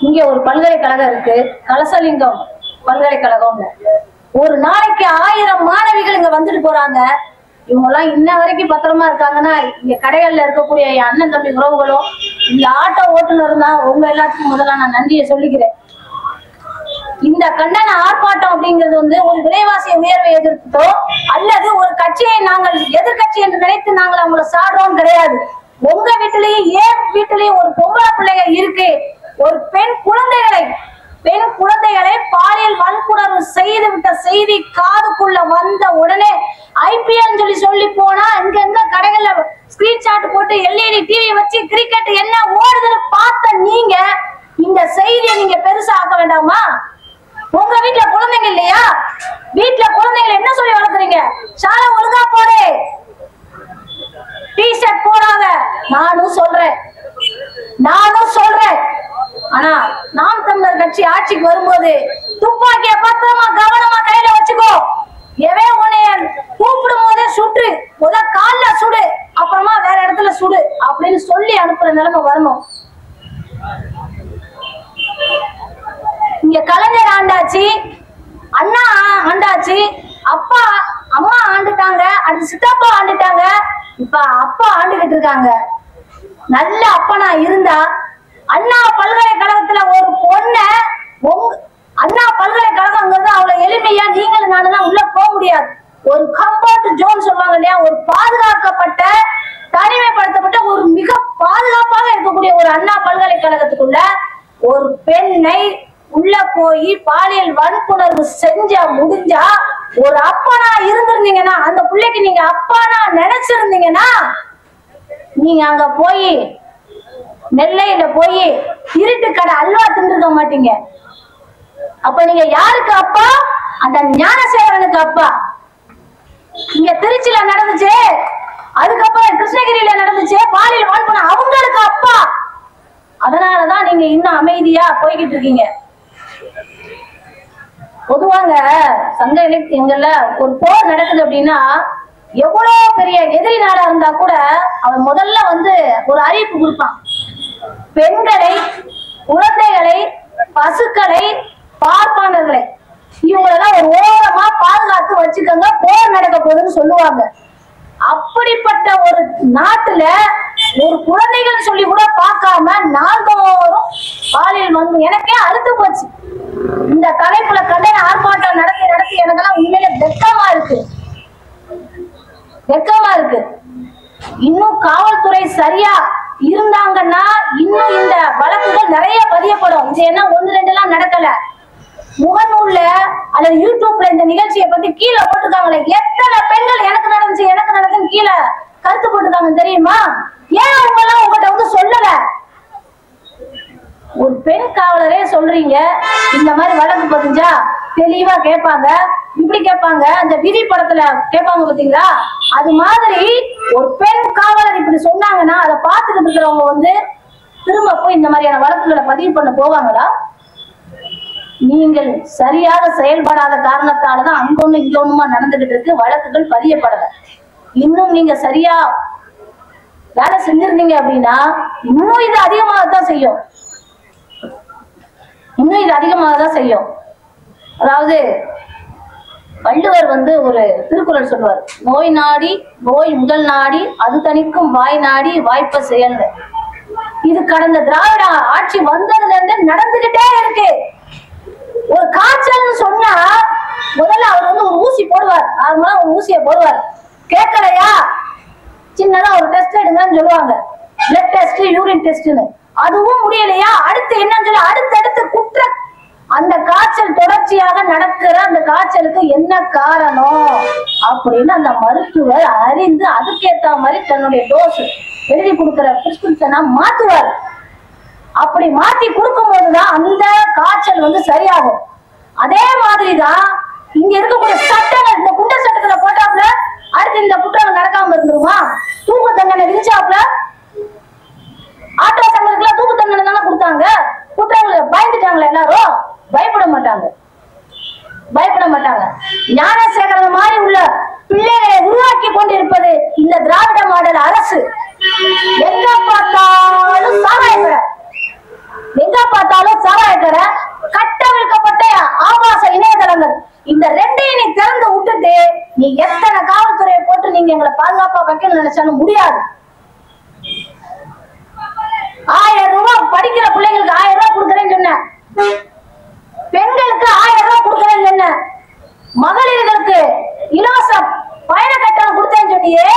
இங்க ஒரு பல்கலைக்கழகம் இருக்கு, கலசலிங்கம் பல்கலைக்கழகம். ஒரு நாளைக்கு 1000 மாணவிகள் இங்க வந்துட்டு போறாங்க. இவங்க எல்லாம் இன்ன வரைக்கும் பத்திரமா இருக்காங்கன்னா இங்க கடைகள்ல இருக்கக்கூடிய என் அண்ணன் தம்பி உறவுகளும் இந்த ஆட்டோ ஓட்டுநரும் தான். உங்க எல்லாத்துக்கும் முதல்ல நான் நன்றியை சொல்லிக்கிறேன். இந்த கண்டன ஆர்ப்பாட்டம் அப்படிங்கிறது வந்து ஒரு விலைவாசி உயர்வை எதிர்த்தோ அல்லது ஒரு கட்சியை நாங்கள் எதிர்கட்சி என்று நினைத்து நாங்கள் அவங்களை சாடுறோம் கிடையாது. உங்க வீட்டிலேயும் ஏன் வீட்டிலேயும் ஒரு பொம்பளை பிள்ளைங்க இருக்கு. ஒரு பெண் குழந்தைகளை பாலியல் வன்புணர்வு செய்து விட்ட செய்தி காதுக்குள்ள வந்த உடனே ஐபிஎல் சொல்லி போனா இங்க கடைகள்ல ஸ்கிரீன்ஷாட் போட்டு எல்இடி டிவி வச்சு கிரிக்கெட் என்ன ஓடுதுன்னு பார்த்த நீங்க இந்த செய்தியை நீங்க பெருசா ஆக்க வேண்டாமா? உங்க வீட்டுல குழந்தைங்க இல்லையா? வீட்டுல குழந்தைங்களை என்ன சொல்லி வளர்க்குறீங்க? சாலை ஒழுங்கா போடு, டி ஷர்ட் போடாத. நானும் சொல்றேன். ஆனா நாம் தமிழர் கட்சி ஆட்சிக்கு வரும்போது துப்பாக்கிய பத்திரமா கவனமா கையில வச்சுக்கோ. எவே உன்னைய கூப்பிடும் போதே சுட்டு, கால்ல சுடு, அப்புறமா வேற இடத்துல சுடு அப்படின்னு சொல்லி அனுப்புற நிலைமை வரணும். இங்க கலைஞர் ஆண்டாச்சு, அண்ணா ஆண்டாச்சு, அம்மா ஆண்டுட்டாங்க, அடுத்து சித்தப்பா ஆண்டுட்டாங்க, இப்ப அப்பா ஆண்டுகிட்டு இருக்காங்க. நல்ல அப்பனா இருந்தா அண்ணா பல்கலைக்கழகத்துல ஒரு பொண்ண அண்ணா பல்கலைக்கழகங்கிறது அவ்வளவு எளிமையா நீங்களும் நானும் உள்ள போக முடியாது. ஒரு கம்ஃபர்ட் ஜோன் சொல்லுவாங்க இல்லையா, ஒரு பாதுகாக்கப்பட்ட தனிமைப்படுத்தப்பட்ட ஒரு மிக பாதுகாப்பாக இருக்கக்கூடிய ஒரு அண்ணா பல்கலைக்கழகத்துக்குள்ள ஒரு பெண்ணை உள்ள போய் பாலியல் வன்புணர்வு முடிஞ்சா ஒரு அப்பனா இருந்திருந்தீங்கன்னா, அந்த பிள்ளைக்கு நீங்க அப்பானா நினைச்சிருந்தீங்கன்னா நீங்க அங்க போய் நெல்லையில போய் இருட்டு கடை அல்வா தின்றுக்க மாட்டீங்க. அப்ப நீங்க யாருக்கு அப்பா? அந்த ஞானசேகரனுக்கு அப்பா. இங்க திருச்சியில நடந்துச்சு, அதுக்கப்புறம் கிருஷ்ணகிரியில நடந்துச்சு பாலியல் வன்புணர்வு, அவங்களுக்கு அப்பா. அதனாலதான் நீங்க இன்னும் அமைதியா போய்கிட்டு இருக்கீங்க. பொதுவாங்க சங்க இலக்கியங்கள்ல ஒரு போர் நடக்குது அப்படின்னா எவ்வளவு பெரிய எதிரி நாடா இருந்தா கூட அவன் முதல்ல ஒரு அறிவிப்பு கொடுப்பான். பெண்களை, குழந்தைகளை, பசுக்களை, பார்ப்பானர்களை இவங்களெல்லாம் ஒரு ஓரமா பாதுகாத்து வச்சுக்கோங்க, போர் நடக்க போகுதுன்னு சொல்லுவாங்க. அப்படிப்பட்ட ஒரு நாட்டுல ஒரு குழந்தைகள் சொல்லி கூட பார்க்காம நாள்தோறும் பாலியல் எனக்கே அழுத்து போச்சு. இந்த தலைப்புல கண்டன ஆர்ப்பாட்டம் நடத்தி எனக்கெல்லாம் உண்மையில வெக்கமா இருக்கு. இன்னும் காவல்துறை சரியா இருந்தாங்கன்னா இன்னும் இந்த வழக்குகள் நிறைய பதியப்படும். இது என்ன 1-2 எல்லாம் நடக்கல. முகநூல்ல அல்லது யூடியூப்ல இந்த நிகழ்ச்சியை பத்தி கீழே போட்டுருக்காங்களே, எத்தனை பெண்கள் எனக்கு நடந்துன்னு கீழே கருத்து போட்டுருக்காங்க தெரியுமா? ஏன் அவங்க எல்லாம் உங்ககிட்ட சொல்லல? ஒரு பெண் காவலரே சொல்றீங்க, இந்த மாதிரி வழக்கு பதிஞ்சா தெளிவா கேட்பாங்க, இப்படி கேட்பாங்க, அந்த விதி படத்துல கேட்பாங்க பாத்தீங்களா? அது மாதிரி ஒரு பெண் காவலர் இப்படி சொன்னாங்கன்னா அதை பார்த்துக்கிட்டு இருக்கிறவங்க திரும்ப போய் இந்த மாதிரியான வழக்குகளை பதிவு பண்ண போவாங்களா? நீங்கள் சரியாக செயல்படாத காரணத்தாலதான் அங்கொன்னு இங்கொன்னுமா நடந்துகிட்டு இருக்கு, வழக்குகள் பதியப்படல. இன்னும் நீங்க சரியா வேலை செஞ்சிருந்தீங்க அப்படின்னா இன்னும் இது அதிகமாகத்தான் செய்யும். அதாவது வள்ளுவர் ஒரு திருக்குறள் சொல்லுவார், நோய் நாடி நோய் முதல் நாடி அது தணிக்கும் வாய் நாடி வாய்ப்ப செயல். இது கடந்த திராவிட ஆட்சி வந்ததுல இருந்து நடந்துகிட்டே இருக்கு. ஒரு காய்ச்சல்னு சொன்னா முதல்ல அவர் ஒரு ஊசி போடுவார், நார்மலா ஒரு ஊசியை போடுவார். கேட்கலையா, சின்னதா ஒரு டெஸ்ட் எடுங்கன்னு சொல்லுவாங்க, பிளட் டெஸ்ட், யூரின் டெஸ்ட்னு. அதுவும் முடியலையா, அடுத்து என்னன்னு சொல்லி அடுத்தடுத்து அந்த காய்ச்சல் தொடர்ச்சியாக நடக்கிற அந்த காய்ச்சலுக்கு என்ன காரணம் அப்படின்னு அந்த மருத்துவர் அறிந்து அதுக்கேற்ற மாதிரி தன்னுடைய டோஸ் எழுதி கொடுக்கிற பிரிஸ்கிரிப்ஷனா மாத்துவார். அப்படி மாத்தி கொடுக்கும் போதுதான் அந்த காய்ச்சல் சரியாகும். அதே மாதிரிதான் இங்க இருக்கக்கூடிய சட்டங்கள், இந்த குண்டர் சட்டத்துல போட்டாப்புல அடுத்து இந்த குற்றம் நடக்காம இருந்துருமா? தூக்கு தண்டனை விதிச்சாப்புல ஆட்டோ சங்கத்துக்குள்ள தூக்கு தண்டனை தானே கொடுத்தாங்க. குற்றங்களை பயந்துட்டாங்களா? எல்லாரும் பயப்பட மாட்டாங்க. ஞானசேகரன் மாதிரி உள்ள பிள்ளைகளை உருவாக்கி கொண்டிருப்பது இந்த திராவிட மாடல் அரசு. எங்க பார்த்தாலும் சாராய நீ எத்தனை காவல்துறையை போட்டு நீங்க எங்களை பாதுகாப்பா வைக்கணும்னு நினைச்சாலும் முடியாது. 1000 ரூபாய் படிக்கிற பிள்ளைங்களுக்கு 1000 ரூபாய் கொடுக்குறேன்னு சொன்ன, பெண்களுக்கு 1000 ரூபாய் கொடுக்குறேன்னு சொன்ன, மகளிர்களுக்கு இலவச பயண கட்டணம் கொடுத்தேன்னு சொன்னியே.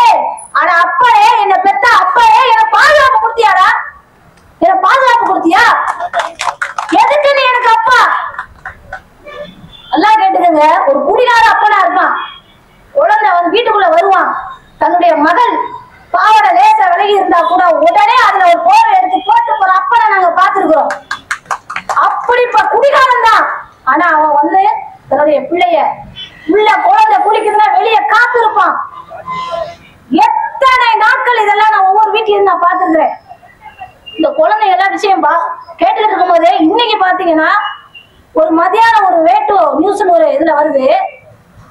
ஆனா அப்பயே என்ன பெத்த அப்பயே எனக்கு பாதுகாப்பு கொடுத்தியாடா? எனக்கு பாதுகாப்பு கொடுத்தியா? எதுக்கு நீ எனக்கு அப்பா? எல்லாம் கேட்டுக்கங்க. ஒரு குடிகார அப்பனா இருப்பான், குழந்தை வந்து வீட்டுக்குள்ள வருவான், தன்னுடைய மகள் பாவட லேச விலகி இருந்தா கூட உடனே அதுல ஒரு போரை எடுத்து போட்டு போற அப்பனை நாங்க பாத்துருக்கிறோம். அப்படி குடிகாரன் தான். ஆனா அவன் வந்து தன்னுடைய பிள்ளைய உள்ள குழந்தை குளிக்குதுன்னா வெளியே காத்து இருப்பான். எத்தனை நாட்கள் இதெல்லாம் நான் ஒவ்வொரு வீட்லயும் நான் பாத்துக்கிறேன். இந்த குழந்தை எல்லா விஷயம் கேட்டுக்கிட்டு இருக்கும் போதே இன்னைக்கு பாத்தீங்கன்னா ஒரு மதியானம் ஒரு வேட்டு நியூஸ்னு ஒரு இதுல வருது.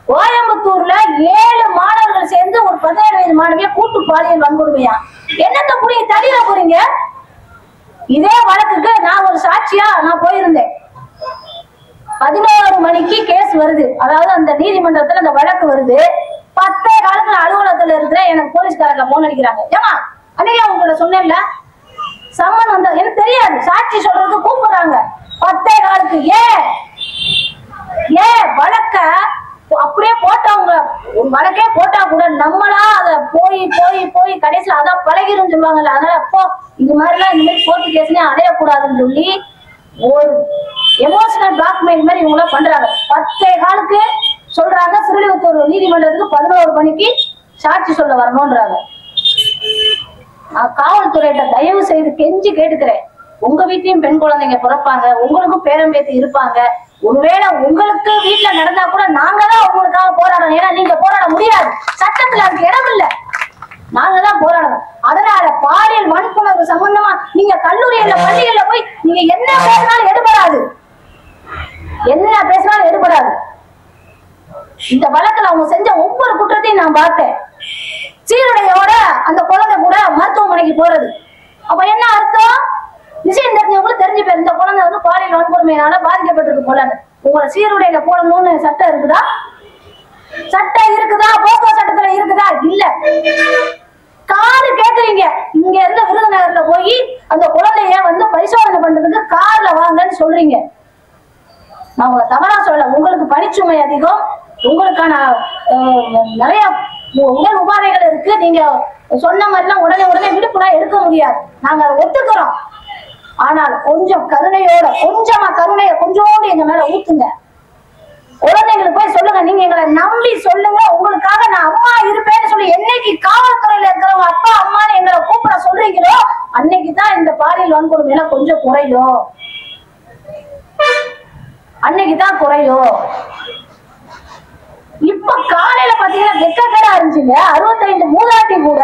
கோயம்புத்தூர்ல 7 மாணவர்கள் சேர்ந்து ஒரு 17 வயது மாணவிய கூட்டு பாலியல் வன்கொடுமையா. என்னத்த புரிய தள்ளிட போறீங்க? இதே வழக்குக்கு நான் ஒரு சாட்சியா நான் போயிருந்தேன். 11 மணிக்கு கேஸ் வருது, அதாவது அந்த நீதிமன்றத்துல அந்த வழக்கு வருது. 10 காலத்துல அலுவலகத்துல இருக்கிற எனக்கு போலீஸ்காரங்க போன் அடிக்கிறாங்க. ஏமா அன்னைக்கு உங்கள்ட்ட சொன்னேன்ல சம்மன் வந்தா எனக்கு தெரியாது, சாட்சி சொல்றதுக்கு கூப்பிடுறாங்க. 10 காலுக்கு ஏன் வழக்க அப்படியே போட்டவங்க ஒரு வழக்கே போட்டா கூட நம்மளா அத போய் போய் போய் கடைசியில அதான் பழகிரும் சொல்லுவாங்கல்ல. அதனால அப்போ இது மாதிரிலாம் இந்த மாதிரி கோர்ட்டு கேஸ்னே அடையக்கூடாதுன்னு சொல்லி ஒரு எமோஷனல் பிளாக்மெயில் மாதிரி இவங்க பண்றாங்க. 10 காலுக்கு சொல்றாங்க ஸ்ரீவில்லிபுத்தூர் நீதிமன்றத்துக்கு 11 மணிக்கு சாட்சி சொல்ல வரணும்ன்றாங்க. நான் காவல்துறையிட்ட தயவு செய்து கெஞ்சி கேட்டுக்கிறேன். உங்க வீட்லயும் பெண் குழந்தைங்க பிறப்பாங்க, உங்களுக்கும் பேரம்பேத்தி இருப்பாங்க. ஒருவேளை உங்களுக்கு வீட்டுல நடந்தா கூட நாங்க தான் உங்களுக்காக போராடணும். ஏன்னா நீங்க போராட முடியாது, சட்டத்துல அதுக்கு இடம் இல்லை, நாங்க தான் போராடணும். அதனால பாலியல் வன்புணர்வு சம்பந்தமா நீங்க கல்லூரியில பள்ளிகள்ல போய் நீங்க என்ன பேசினாலும் எடுபடாது, என்ன பேசினாலும் எடுபடாது. இந்த வழக்குல அவங்க செஞ்ச ஒவ்வொரு குற்றத்தையும் நான் பார்த்தேன். சீருடையோட அந்த குழந்தை கூட மருத்துவமனைக்கு போறது, அப்ப என்ன அர்த்தம்? விஷயம் தெரிஞ்சவங்களுக்கு தெரிஞ்சு போய் இந்த குழந்தை வந்து பாலியல் வன்கொடுமையினால பாதிக்கப்பட்டிருக்கு போல. உங்களை சீருடையில போடணும்னு சட்டம் இருக்குதா? சட்டம் இருக்குதா? போக்குவரத்து சட்டத்துல இருக்குதா? இல்ல. காரு கேக்குறீங்க, இங்க இருந்து விருதுநகர்ல போய் அந்த குழந்தைய வந்து பரிசோதனை பண்றதுக்கு கார்ல வாங்கன்னு சொல்றீங்க. நான் உங்களை தவறா சொல்ல, உங்களுக்கு பணிச்சுமை அதிகம், உங்களுக்கான நிறைய உடல் உபாதைகள் இருக்கு. நீங்க சொன்ன மாதிரிலாம் உடனே விடுப்புனா எடுக்க முடியாது, நாங்க ஒத்துக்கிறோம். ஆனால் கொஞ்சம் கருணையோட, கொஞ்சமா கருணைய கொஞ்சோண்டு எங்க மேல ஊத்துங்க. குழந்தைங்களுக்கு போய் சொல்லுங்க, நீங்க எங்களை நம்பி சொல்லுங்க, உங்களுக்காக நான் அம்மா இருப்பேன்னு சொல்லி என்னைக்கு காவல்துறையில இருக்கிறவங்க அப்பா அம்மான்னு எங்களை கூப்பிட சொல்றீங்களோ அன்னைக்குதான் இந்த பாலியல் வன்கொடுமை எல்லாம் கொஞ்சம் குறையும், அன்னைக்குதான் குறையும். இப்ப காலையில பாத்தீங்கன்னா வெக்கக்கடா இருந்துச்சுங்க. 65 மூதாட்டி கூட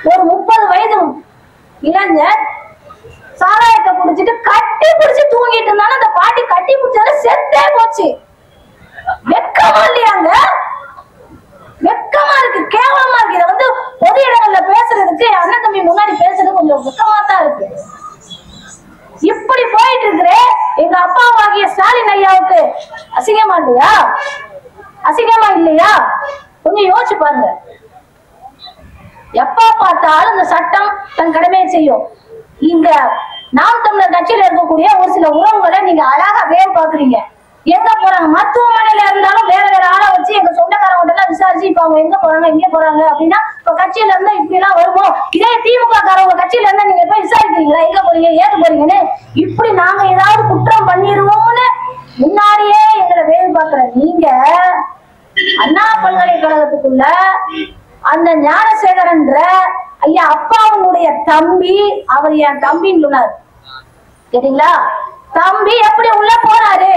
ஒரு 30 வயது இளைஞர் சாராயத்தை குடிச்சிட்டு கட்டி பிடிச்சு தூங்கிட்டு இருந்தாலும் அந்த பாட்டி கட்டி பிடிச்சத செத்தே போச்சு. வெக்கமா இல்லையாங்க? வெக்கமா இருக்கு, கேவலமா இருக்கு. இதை வந்து பொது இடங்கள்ல பேசுறதுக்கு அண்ணன் தம்பி முன்னாடி பேசுறது கொஞ்சம் வெக்கமா தான் இருக்கு. இப்படி போயிட்டு இருக்கிற எங்க அப்பாவாகிய ஸ்டாலின் ஐயாவுக்கு அசிங்கமா இல்லையா? அசிங்கமா இல்லையா? கொஞ்சம் யோசிச்சு பாருங்க. எப்ப பார்த்தாலும் இந்த சட்டம் தன் கடமையை செய்யும். இங்க நாம் தமிழர் கட்சியில இருக்கக்கூடிய ஒரு சில உறவுகளை நீங்க அழகா வேறு பாக்குறீங்க. எங்க போறாங்க? மருத்துவமனையில இருந்தாலும் வேற வேற ஆளை வச்சு எங்க சொந்தக்காரங்க எல்லாம் விசாரிச்சு இப்ப அவங்க எங்க போறாங்க எங்க போறாங்க அப்படின்னா இப்ப கட்சியில இருந்தா இப்படி எல்லாம் வருமோ? இதே திமுக காரவங்க கட்சியில இருந்தா நீங்க போய் விசாரிக்கிறீங்களா? எங்க போறீங்க ஏது போறீங்கன்னு? இப்படி நாங்க ஏதாவது குற்றம் பண்ணிடுவோம்னு முன்னாடியே எங்களை வேறு பாக்குற நீங்க அண்ணா பல்கலைக்கழகத்துக்குள்ள அந்த ஞானசேகரன்ற ஐயா அப்பாவுடைய தம்பி, அவர் என் தம்பின்னு சொன்னார். சரிங்களா? தம்பி எப்படி உள்ள போறாரு?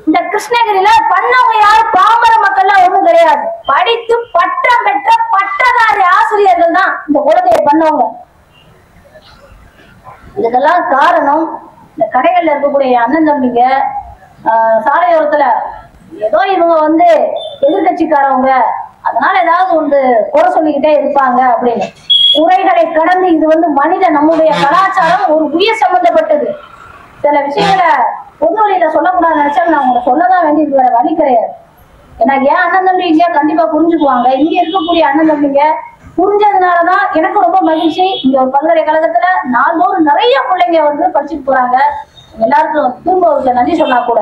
இந்த கிருஷ்ணகிரியில பண்ணவங்க யாரும் பாமர மக்கள்லாம் ஒண்ணும் கிடையாது. படித்து பட்டம் பெற்ற பட்டதாரி ஆசிரியர்கள் தான் இந்த குழந்தையை பண்ணவங்க. இதுக்கெல்லாம் காரணம் இந்த கடைகள்ல இருக்கக்கூடிய அண்ணன் தம்பிங்க, சாலையோரத்துல ஏதோ இவங்க வந்து எதிர்கட்சிக்காரவங்க, அதனால ஏதாவது ஒன்று குறை சொல்லிக்கிட்டே இருப்பாங்க அப்படின்னு. குறைகளை கடந்து இது வந்து மனித நம்முடைய கலாச்சாரம் ஒரு உயிர் சம்பந்தப்பட்டது. சில விஷயங்களை பொது வழியில சொல்லக்கூடாது நினைச்சா நான் உங்களை சொல்லதான் வேண்டியது, வேற வழி கிடையாது. ஏன்னா என் அண்ணன் தம்பிங்க கண்டிப்பா புரிஞ்சுக்குவாங்க. இங்க இருக்கக்கூடிய அண்ணன் தம்பிங்க புரிஞ்சதுனாலதான் எனக்கு ரொம்ப மகிழ்ச்சி. இங்க ஒரு பல்கலைக்கழகத்துல நாள்தோறும் நிறைய பிள்ளைங்க வந்து படிச்சுட்டு போறாங்க. எல்லாருக்கும் திரும்ப ஒரு நன்றி சொன்னா கூட,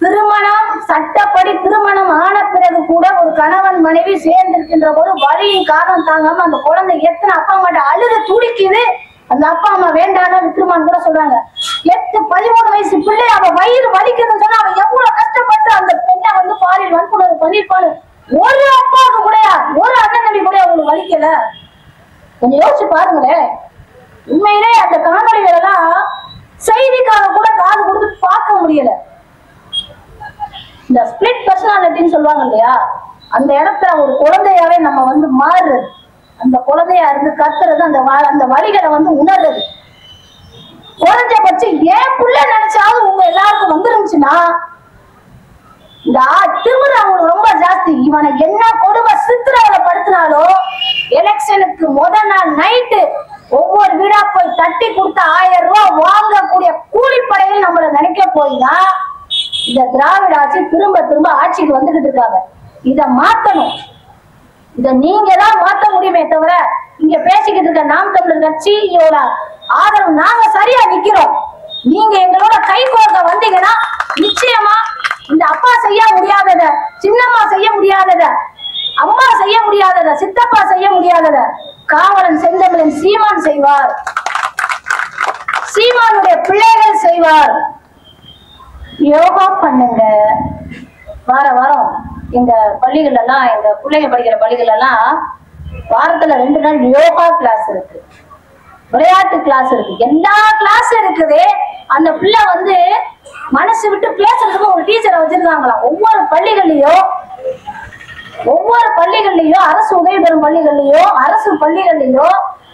திருமணம் சட்டப்படி திருமணம் ஆன பிறகு கூட ஒரு கணவன் மனைவி சேர்ந்து இருக்கின்ற ஒரு வழியின் காரணம் தாங்காம அந்த குழந்தை எத்தனை அப்பா அம்மாட்ட அழுது துடிக்குது. அந்த அப்பா அம்மா வேண்டாம்னு விட்டுருமான்னு கூட சொல்றாங்க. 13 வயசு பிள்ளை அவ வயிறு வலிக்குதுன்னு சொன்னா அவன் எவ்வளவு கஷ்டப்பட்டு அந்த பெண்ணை வந்து பாலியல் வன்புணர்வு பண்ணிருப்பாரு. ஒரு அப்பாவுக்கு கூட, ஒரு அண்ணன் தம்பி கூட அவங்களுக்கு வலிக்கல. கொஞ்சம் யோசிச்சு பாருங்களேன். உண்மையிலே அந்த காணொலிகள் எல்லாம் செய்திக்காக கூட காது கொடுத்து பார்க்க முடியல. இந்த ஸ்பிளிட் பர்சனாலிட்டின்னு சொல்லுவாங்க இல்லையா, அந்த இடத்துல ஒரு குழந்தையாவே நம்ம வந்து மாறுறது, அந்த குழந்தையா இருந்து கத்துறது, அந்த வழிகளை வந்து உணர்றது. குறைஞ்சபட்சம் ஏன் புள்ள நினைச்சாலும் உங்க எல்லாருக்கும் வந்துருந்துச்சுன்னா, இந்த திமிரு அவங்களுக்கு ரொம்ப ஜாஸ்தி. இவனை என்ன கொடுமை சித்திரவதை படுத்தினாலும் எலெக்ஷனுக்கு முதல் நாள் நைட்டு ஒவ்வொரு வீடா போய் தட்டி கொடுத்த 1000 ரூபாய் வாங்கக்கூடிய கூலிப்படையில் நம்மள நினைக்க போய்தான் இந்த திராவிட ஆட்சி திரும்ப திரும்ப ஆட்சிக்கு வந்துகிட்டு இருக்காங்க. இத மாத்தணும். இத நீங்க தான் மாத்த முடியுமே தவிர, இங்க பேசிக்கிட்டு இருக்க நாம் தமிழர் கட்சியோட ஆதரவு நாங்க சரியா நிக்கிறோம். நீங்க எங்களோட கை கோர்க்க வந்தீங்கன்னா நிச்சயமா இந்த அப்பா செய்ய முடியாதத, சின்னம்மா செய்ய முடியாதத, அம்மா செய்ய முடியாதத, சித்தப்பா செய்ய முடியாதத காவலன் செந்தமிழன் சீமான் செய்வார். சீமானுடைய பிள்ளைகள் செய்வார். யோகா பண்ணுங்க. வாரம் எங்க பள்ளிகள் எல்லாம், எங்க பிள்ளைங்க படிக்கிற பள்ளிகள் எல்லாம் வாரத்துல 2 நாள் யோகா கிளாஸ் இருக்கு, விளையாட்டு கிளாஸ் இருக்கு, எல்லா கிளாஸ் இருக்குது. அந்த பிள்ளை வந்து மனசு விட்டு பேசுறதுக்கு ஒரு டீச்சரை வச்சிருக்காங்களாம். ஒவ்வொரு பள்ளிகள்லயும் அரசு உதவி பெறும் பள்ளிகள்லயோ அரசு பள்ளிகள்லயோ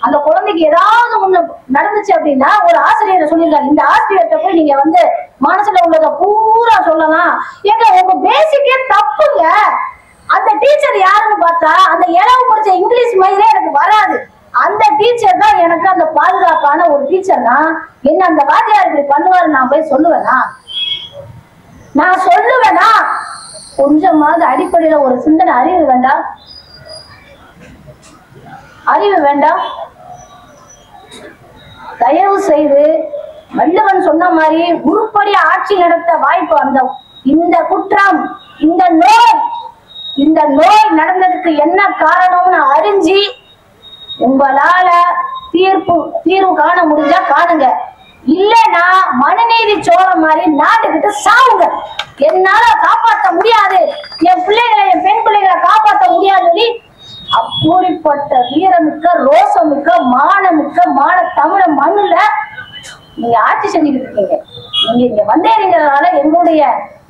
அந்த குழந்தைக்கு ஏதாவது ஒண்ணு நடந்துச்சு அப்படின்னா ஒரு ஆசிரியரை சொல்லியிருக்காங்க. இந்த ஆசிரியர்கிட்ட போய் நீங்க வந்து மனசுல உள்ளத பூரா சொல்லலாம். ஏங்க உங்க பேசிக்கே தப்புங்க. அந்த டீச்சர் யாருன்னு பார்த்தா அந்த இளவு படிச்ச இங்கிலீஷ் மயிலே எனக்கு வராது. அந்த டீச்சர் தான் எனக்கு அந்த பாதுகாப்பான ஒரு டீச்சர்னா என்ன அந்த வாத்தியார் இப்படி பண்ணுவாரு நான் போய் சொல்லுவேனா? நான் சொல்லுவேனா? கொஞ்சமாவது அடிப்படையில ஒரு சிந்தனை அறிவு வேண்டாம்? அறிவு வேண்டாம்? தயவு செய்து வள்ளுவன் சொன்ன மாதிரி உருப்படி ஆட்சி நடத்த வாய்ப்பு அந்த இந்த குற்றம், இந்த நோய் நடந்ததுக்கு என்ன காரணம்னு அறிஞ்சு உங்களால தீர்வு காண முடிஞ்சா காணுங்க. இல்லைன்னா மனுநீதி சோழம் மாதிரி நாட்டுக்கிட்டு சாவுங்க. என்னால காப்பாற்ற முடியாது, என் பிள்ளைகளை, என் பெண் பிள்ளைகளை காப்பாற்ற முடியாது. அப்படிப்பட்ட வீரமிக்க, ரோசமிக்க, மானமிக்க தமிழ மண்ணுல நீங்க ஆட்சி செஞ்சுக்கிட்டு இருக்கீங்க. நீங்க இங்க வந்தேறீங்கிறதுனால எங்களுடைய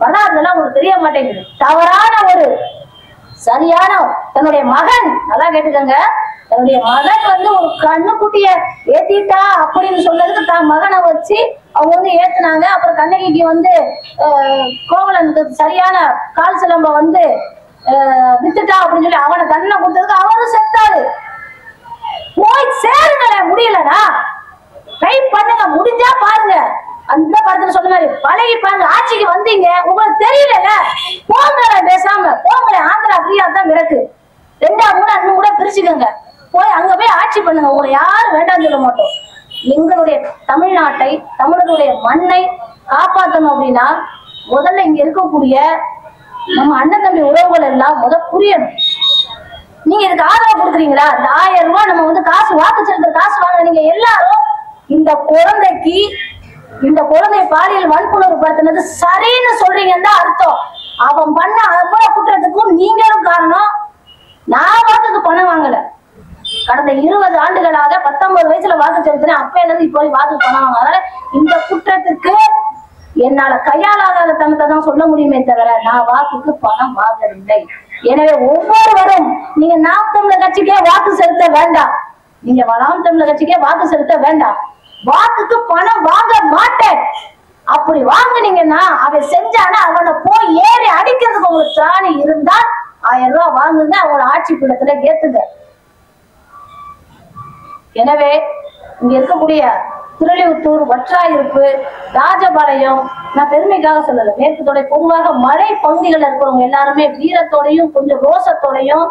வரலாறுலாம் உங்களுக்கு தெரிய மாட்டேங்குது. தவறான ஒரு சரியான தன்னுடைய மகன், நல்லா கேட்டுக்கங்க, தன்னுடைய மகன் வந்து ஒரு கண்ணுக்குட்டிய ஏத்திட்டா அப்படின்னு சொன்னதுக்கு தான் மகனை வச்சு அவங்க வந்து ஏத்துனாங்க. அப்புறம் கண்ணகிக்கு வந்து கோவலனுக்கு சரியான கால் சிலம்ப வந்து வித்துட்டா அப்படின்னு சொல்லி அவனை தண்டனை கொடுத்ததுக்கு அவரும் செத்தாரு. போய் சேருங்களே, முடியலடா ட்ரை பண்ணுங்க, முடிஞ்சா பாருங்க. அந்த படத்துல சொன்ன மாதிரி பழகி பாருங்க. ஆட்சிக்கு வந்தீங்க, உங்களுக்கு தெரியல, போங்கள, பேசாம போங்களே. ஆந்திரா ஃப்ரீயா தான் கிடக்கு, 2 3 அண்ணன் கூட பிரிச்சுக்கோங்க, போய் அங்க போய் ஆட்சி பண்ணுங்க. உங்களை யாரும் வேண்டாம் சொல்ல மாட்டோம். எங்களுடைய தமிழ்நாட்டை, தமிழர்களுடைய மண்ணை காப்பாற்றணும் அப்படின்னா முதல்ல இங்க இருக்கக்கூடிய நம்ம அண்ணன் தம்பி உறவுகள் எல்லாம் புரியணும். நீங்க இதுக்கு ஆதரவு கொடுக்குறீங்களா? இந்த 1000 ரூபாய் நம்ம வந்து காசு, வாக்கு செலுத்துற காசு வாங்க. நீங்க எல்லாரும் இந்த குழந்தைய பாலியல் வன்புணர்வு படுத்தினது சரின்னு சொல்றீங்கன்னு தான் அர்த்தம். அவன் பண்ண அவ்வளவு குற்றத்துக்கும் நீங்களும் காரணம். நான் வாக்குக்கு பணம் வாங்கல. கடந்த 20 ஆண்டுகளாக 19 வயசுல வாக்கு செலுத்தினேன். அப்ப இருந்து இப்போ வாக்கு பணம் வாங்க. அதனால இந்த குற்றத்துக்கு என்னால கையாளாத தனத்தை தான் சொல்ல முடியுமே தவிர நான் வாக்குக்கு பணம் வாங்கவில்லை. எனவே ஒவ்வொருவரும் நீங்க நாம் தமிழர் கட்சிக்கே வாக்கு செலுத்த வேண்டாம். நீங்க நாம் தமிழர் கட்சிக்கே வாக்கு செலுத்த வேண்டாம். வாக்குக்கு பணம் வாங்க மாட்டேன். அப்படி வாங்குனீங்கன்னா அவன் செஞ்சானா அவனை போய் ஏறி அடிக்கிறதுக்கு உங்களுக்கு திராணி இருந்தா 1000 ரூபாய் வாங்குங்க, அவங்களோட ஆட்சி பீடத்துல ஏத்துங்க. எனவே இங்க இருக்கக்கூடிய திருளிவுத்தூர், வற்றாயிருப்பு, ராஜபாளையம், நான் பெருமைக்காக சொல்லல, மேற்கு தொடர்ச்சி பொதுவாக மழை பகுதிகளில் இருக்கிறவங்க எல்லாருமே வீரத்தோடையும் கொஞ்சம் ரோசத்தோடையும்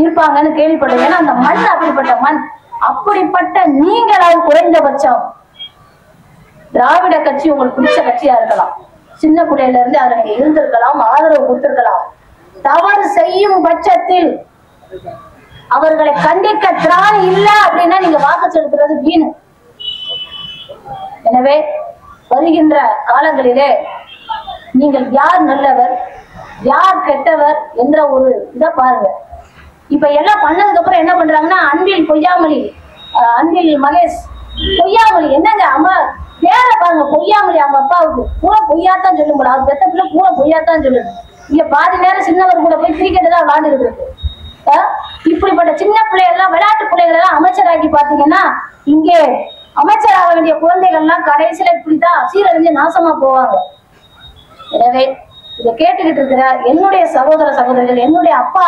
இருப்பாங்கன்னு கேள்விப்பட்டேன். ஏன்னா அந்த மண் அப்படிப்பட்ட மண். அப்படிப்பட்ட நீங்களாவது குறைந்தபட்சம் திராவிட கட்சி உங்களுக்கு பிடிச்ச கட்சியா இருக்கலாம், சின்ன பிள்ளையில இருந்து அதுல நீங்க இருந்திருக்கலாம், ஆதரவு கொடுத்திருக்கலாம். தவறு செய்யும் பட்சத்தில் அவர்களை கண்டிக்க திராணி இல்ல அப்படின்னா நீங்க வாக்கு செலுத்துறது வீணு. எனவே வருகின்ற காலங்களிலே நீங்கள் யார் நல்லவர் யார் கெட்டவர் என்ற ஒரு இதை பாருங்க. இப்ப எல்லாம் பண்ணதுக்கு அப்புறம் என்ன பண்றாங்கன்னா அன்பில் பொய்யாமொழி, அன்பில் மகேஷ் பொய்யாமொழி. என்னங்க அம்மா பேர பாருங்க, பொய்யாமொழி. அவங்க அப்பாவுக்கு பூரா பொய்யாத்தான் சொல்லும் போல, அவர் பெத்த பிள்ளை பூரா பொய்யாத்தான் சொல்லுது. இங்க பாதி நேரம் சின்னவர் கூட போய் கிரிக்கெட் தான் விளையாண்டு இருக்கு. இப்படிப்பட்ட சின்ன பிள்ளைகள் விளையாட்டு பிள்ளைகள் எல்லாம் அமைச்சராக்கி பாத்தீங்கன்னா இங்கே அமைச்சராக வேண்டிய குழந்தைகள் எல்லாம் கடைசியில இப்படித்தான் சீரழிஞ்சு நாசமா போவாங்க. எனவே இதை கேட்டுக்கிட்டு இருக்கிற என்னுடைய சகோதர சகோதரிகள், என்னுடைய அப்பா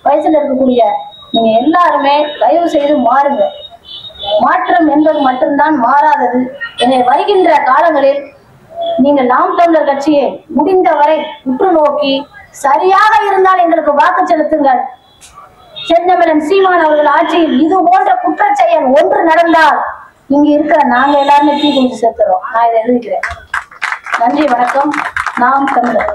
வயசுல இருக்கக்கூடிய நீங்க எல்லாருமே தயவு செய்து மாறுங்க. மாற்றம் என்பது மட்டும்தான் மாறாதது. எனவே வருகின்ற காலங்களில் நீங்கள் நாம் தமிழர் கட்சியை முடிந்தவரை உற்று நோக்கி சரியாக இருந்தால் எங்களுக்கு வாக்கு செலுத்துங்கள். செந்தமிழன் சீமான் அவர்கள் ஆட்சியில் இது போன்ற குற்றச் செயல் ஒன்று நடந்தால் இங்க இருக்கிற நாங்க எல்லாருமே தீ குளிச்சு செத்துறோம். நான் இதை எழுதிக்கிறேன். நன்றி, வணக்கம். நாம் தமிழர்.